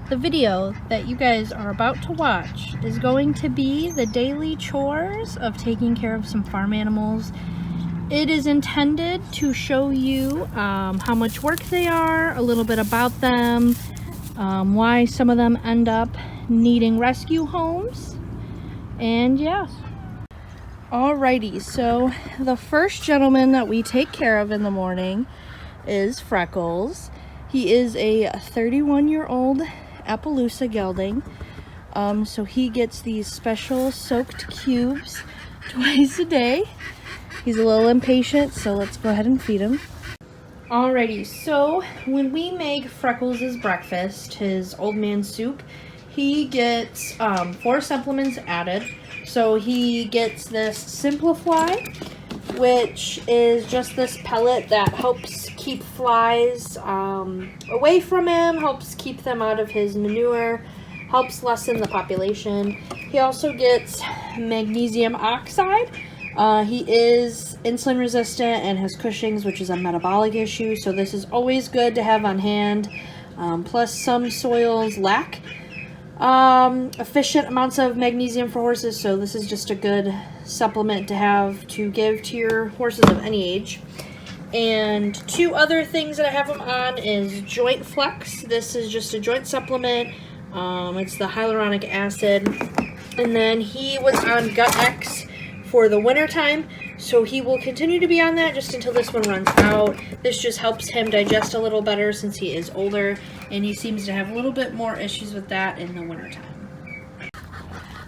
The video that you guys are about to watch is going to be the daily chores of taking care of some farm animals. It is intended to show you how much work they are, a little bit about them, why some of them end up needing rescue homes, and yes. Alrighty, so the first gentleman that we take care of in the morning is Freckles. He is a 31-year-old Appaloosa gelding. So he gets these special soaked cubes twice a day. He's a little impatient, so let's go ahead and feed him. Alrighty, so when we make Freckles' breakfast, his old man soup, he gets 4 supplements added. So he gets this Simplify, which is just this pellet that helps keep flies away from him, helps keep them out of his manure, helps lessen the population. He also gets magnesium oxide. He is insulin resistant and has Cushing's, which is a metabolic issue, so this is always good to have on hand. Plus some soils lack efficient amounts of magnesium for horses, so this is just a good supplement to have to give to your horses of any age. And 2 other things that I have him on is Joint Flex. This is just a joint supplement. It's the hyaluronic acid. And then he was on Gut X for the winter time, so he will continue to be on that just until this one runs out. This just helps him digest a little better since he is older, and he seems to have a little bit more issues with that in the winter time.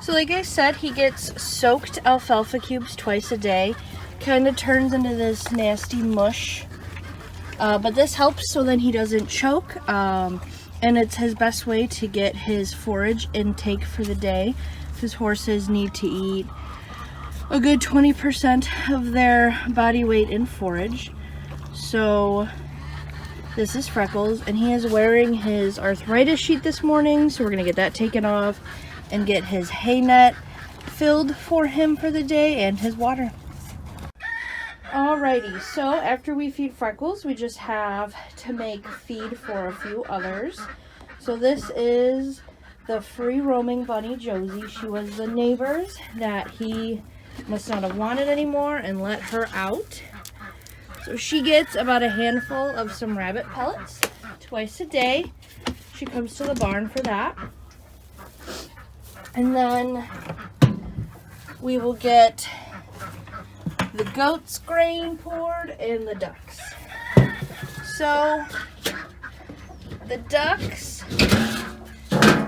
So like I said, he gets soaked alfalfa cubes twice a day. Kind of turns into this nasty mush, but this helps so then he doesn't choke, and it's his best way to get his forage intake for the day. His horses need to eat a good 20% of their body weight in forage. So this is Freckles, and he is wearing his arthritis sheet this morning, so we're gonna get that taken off and get his hay net filled for him for the day and his water. Alrighty, so after we feed Freckles, we just have to make feed for a few others. So this is the free roaming bunny Josie. She was the neighbor's that he must not have wanted anymore and let her out. So she gets about a handful of some rabbit pellets twice a day. She comes to the barn for that. And then we will get the goats' grain poured and the ducks. So the ducks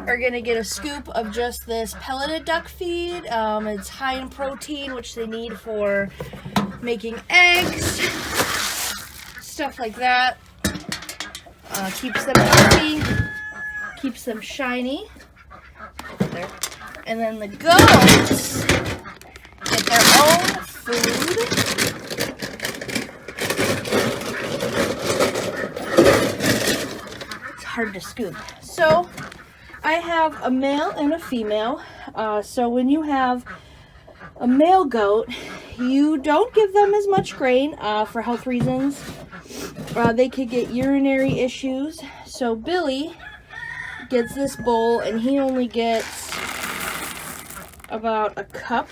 are gonna get a scoop of just this pelleted duck feed. It's high in protein, which they need for making eggs, stuff like that. Keeps them healthy, keeps them shiny. There. And then the goats get their own food. It's hard to scoop. So I have a male and a female. So when you have a male goat, you don't give them as much grain for health reasons. They could get urinary issues. So Billy gets this bowl, and he only gets about a cup.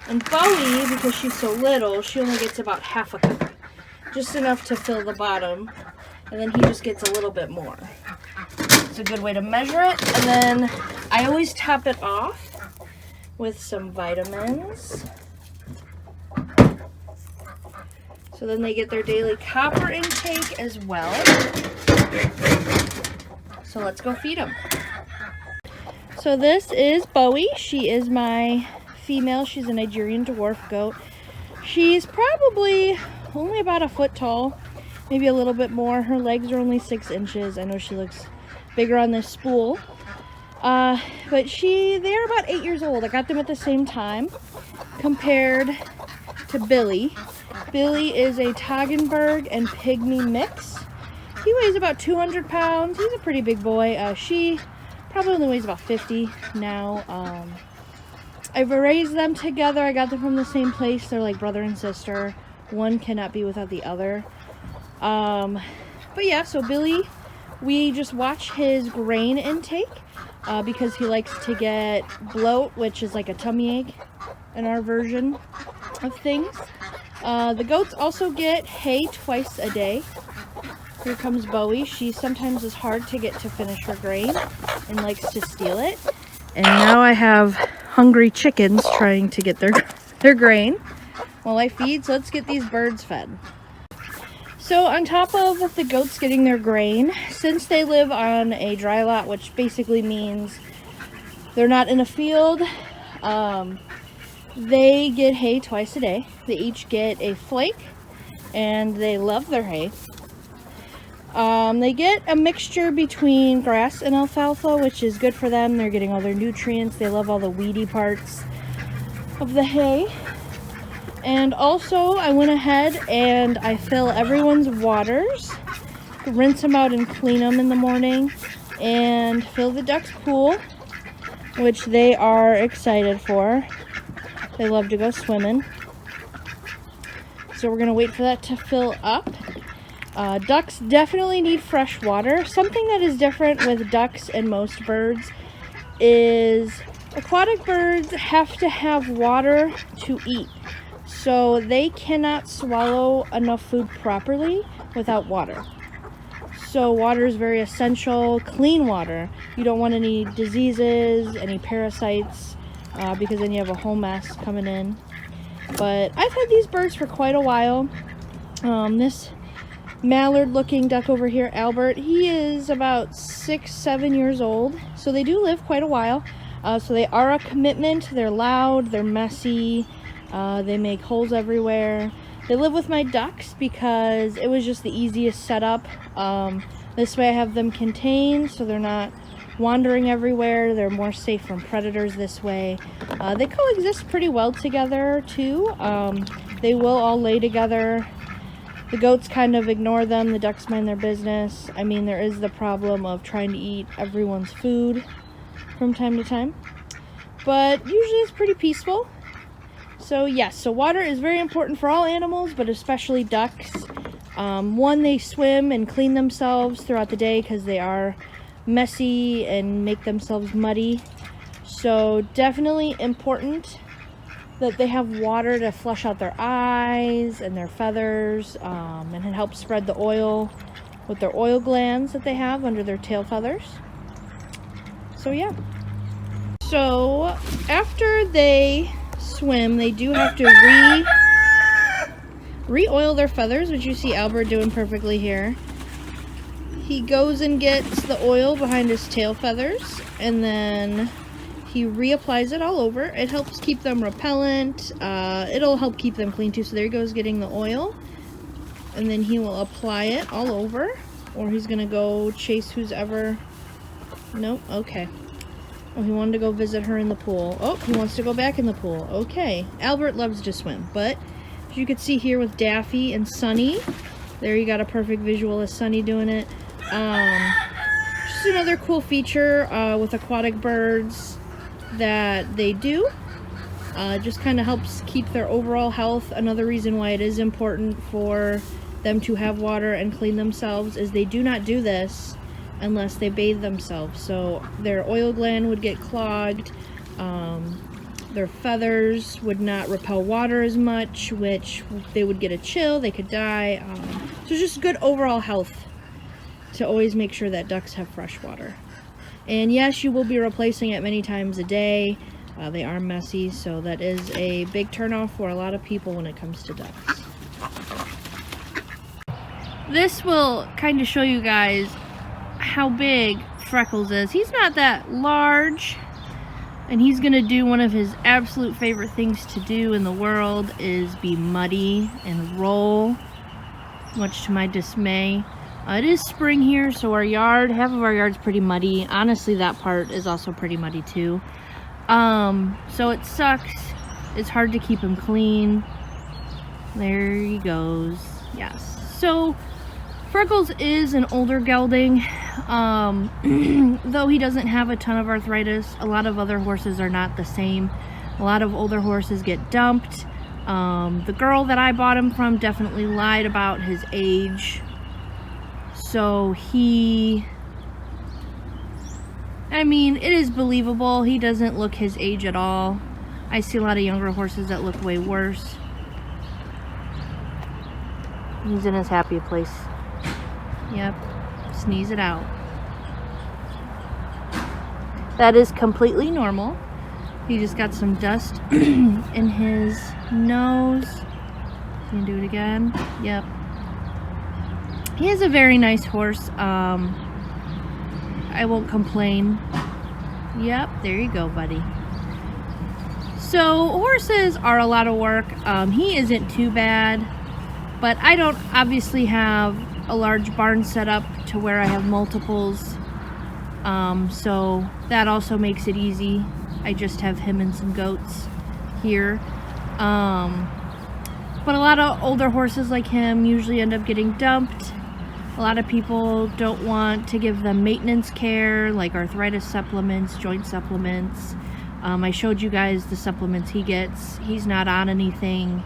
And Bowie, because she's so little, she only gets about half a cup. Just enough to fill the bottom. And then he just gets a little bit more. It's a good way to measure it. And then I always top it off with some vitamins. So then they get their daily copper intake as well. So let's go feed them. So this is Bowie. She is my female. She's a Nigerian dwarf goat. She's probably only about a foot tall, maybe a little bit more. Her legs are only 6 inches. I know she looks bigger on this spool. But they're about 8 years old. I got them at the same time compared to Billy. Billy is a Toggenburg and Pygmy mix. He weighs about 200 pounds. He's a pretty big boy. She probably only weighs about 50 now. I've raised them together. I got them from the same place. They're like brother and sister. One cannot be without the other. But yeah, so Billy We just watch his grain intake because he likes to get bloat, which is like a tummy ache in our version of things. The goats also get hay twice a day. Here comes Bowie. She sometimes is hard to get to finish her grain and likes to steal it. And now I have hungry chickens trying to get their grain while I feed. So let's get these birds fed. So on top of the goats getting their grain, since they live on a dry lot, which basically means they're not in a field, they get hay twice a day. They each get a flake, and they love their hay. They get a mixture between grass and alfalfa, which is good for them. They're getting all their nutrients. They love all the weedy parts of the hay. And also, I went ahead and I fill everyone's waters, rinse them out and clean them in the morning, and fill the ducks' pool, which they are excited for. They love to go swimming. So we're going to wait for that to fill up. Ducks definitely need fresh water. Something that is different with ducks and most birds is aquatic birds have to have water to eat. So they cannot swallow enough food properly without water. So water is very essential. Clean water. You don't want any diseases, any parasites, because then you have a whole mess coming in. But I've had these birds for quite a while. This mallard looking duck over here, Albert, he is about 6-7 years old. So they do live quite a while. So they are a commitment. They're loud, they're messy. They make holes everywhere. They live with my ducks because it was just the easiest setup. This way I have them contained so they're not wandering everywhere. They're more safe from predators this way. They coexist pretty well together too. They will all lay together. The goats kind of ignore them. The ducks mind their business. I mean, there is the problem of trying to eat everyone's food from time to time. But usually it's pretty peaceful. So yes, so water is very important for all animals, but especially ducks. One, they swim and clean themselves throughout the day because they are messy and make themselves muddy. So definitely important that they have water to flush out their eyes and their feathers, and it helps spread the oil with their oil glands that they have under their tail feathers. So yeah. So after they swim, they do have to re-oil their feathers, which you see Albert doing perfectly here. He goes and gets the oil behind his tail feathers, and then he reapplies it all over. It helps keep them repellent. It'll help keep them clean too. So there he goes getting the oil, and then he will apply it all over, or he's gonna go chase who's ever. Nope. Okay. Oh, he wanted to go visit her in the pool. Oh, he wants to go back in the pool. Okay. Albert loves to swim, but as you can see here with Daffy and Sunny, there you got a perfect visual of Sunny doing it. Just another cool feature with aquatic birds that they do. Just kind of helps keep their overall health. Another reason why it is important for them to have water and clean themselves is they do not do this unless they bathe themselves. So their oil gland would get clogged, their feathers would not repel water as much, which they would get a chill, they could die. So it's just good overall health to always make sure that ducks have fresh water. And yes, you will be replacing it many times a day. They are messy, so that is a big turnoff for a lot of people when it comes to ducks. This will kind of show you guys how big Freckles is. He's not that large, and he's gonna do one of his absolute favorite things to do in the world is be muddy and roll, much to my dismay. It is spring here, so our yard, half of our yard's pretty muddy. Honestly, that part is also pretty muddy too. So it sucks. It's hard to keep him clean. There he goes. Yes. So Freckles is an older gelding. Though he doesn't have a ton of arthritis, a lot of other horses are not the same. A lot of older horses get dumped. The girl that I bought him from definitely lied about his age. So he I mean, it is believable. He doesn't look his age at all. I see a lot of younger horses that look way worse. He's in his happy place. Yep. Sneeze it out. That is completely normal. He just got some dust in his nose. Can you do it again? Yep. He is a very nice horse. I won't complain. Yep, there you go, buddy. So horses are a lot of work. He isn't too bad, but I don't obviously have a large barn set up to where I have multiples. So that also makes it easy. I just have him and some goats here. But a lot of older horses like him usually end up getting dumped. A lot of people don't want to give them maintenance care, like arthritis supplements, joint supplements. I showed you guys the supplements he gets. He's not on anything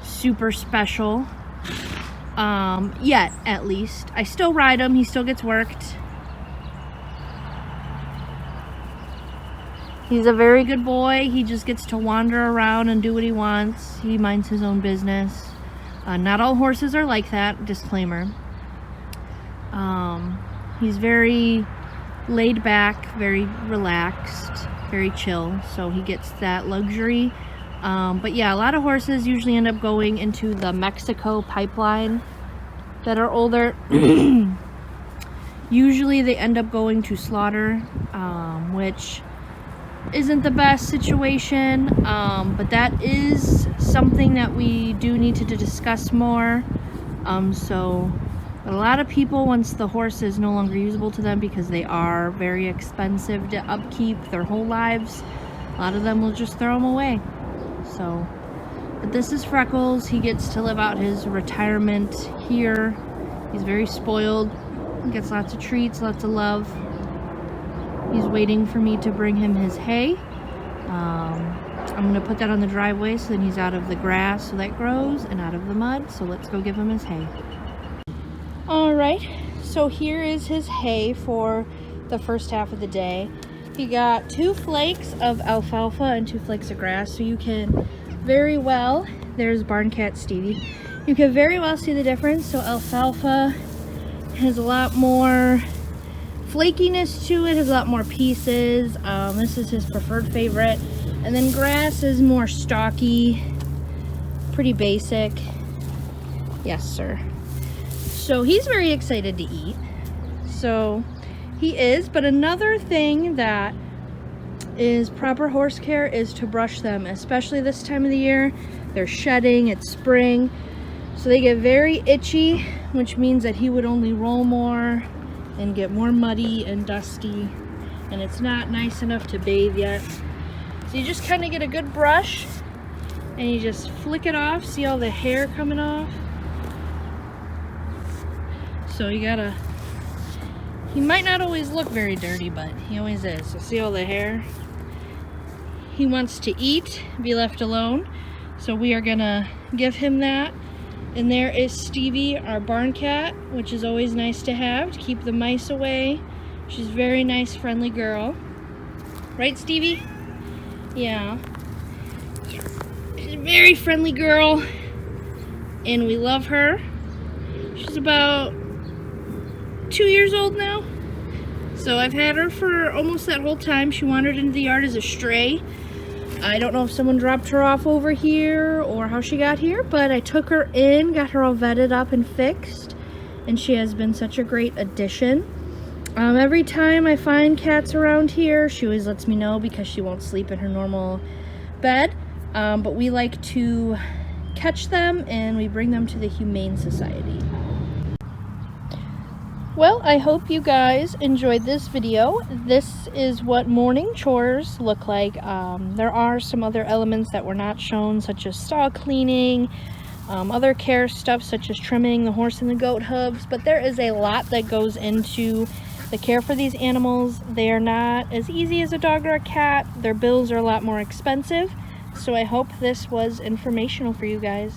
super special, yet at least. I still ride him, he still gets worked. He's a very good boy. He just gets to wander around and do what he wants. He minds his own business. Not all horses are like that, disclaimer. He's very laid back, very relaxed, very chill, so he gets that luxury. But yeah, a lot of horses usually end up going into the Mexico pipeline that are older. Usually they end up going to slaughter, which isn't the best situation, but that is something that we do need to discuss more. But a lot of people, once the horse is no longer usable to them because they are very expensive to upkeep their whole lives, a lot of them will just throw them away. So, but this is Freckles. He gets to live out his retirement here. He's very spoiled. He gets lots of treats, lots of love. He's waiting for me to bring him his hay. I'm gonna put that on the driveway so then he's out of the grass so that grows and out of the mud. So let's go give him his hay. All right, so here is his hay for the first half of the day. He got 2 flakes of alfalfa and 2 flakes of grass, so you can very well, there's Barn Cat Stevie, you can very well see the difference. So alfalfa has a lot more flakiness to it, has a lot more pieces. This is his preferred favorite. And then grass is more stocky, pretty basic. Yes, sir. So he's very excited to eat. So he is, but another thing that is proper horse care is to brush them, especially this time of the year. They're shedding, it's spring, so they get very itchy, which means that he would only roll more and get more muddy and dusty, and it's not nice enough to bathe yet. So you just kind of get a good brush and you just flick it off. See all the hair coming off? So you gotta, he might not always look very dirty, but he always is. So see all the hair? He wants to eat, be left alone. So we are gonna give him that. And there is Stevie, our barn cat, which is always nice to have to keep the mice away. She's a very nice, friendly girl. Right, Stevie? Yeah. Yes. She's a very friendly girl, and we love her. She's about 2 years old now. So I've had her for almost that whole time. She wandered into the yard as a stray. I don't know if someone dropped her off over here or how she got here, but I took her in, got her all vetted up and fixed, and she has been such a great addition. Every time I find cats around here, she always lets me know because she won't sleep in her normal bed, but we like to catch them and we bring them to the Humane Society. Well, I hope you guys enjoyed this video. This is what morning chores look like. There are some other elements that were not shown, such as stall cleaning, other care stuff such as trimming the horse and the goat hooves, but there is a lot that goes into the care for these animals. They are not as easy as a dog or a cat. Their bills are a lot more expensive, so I hope this was informational for you guys.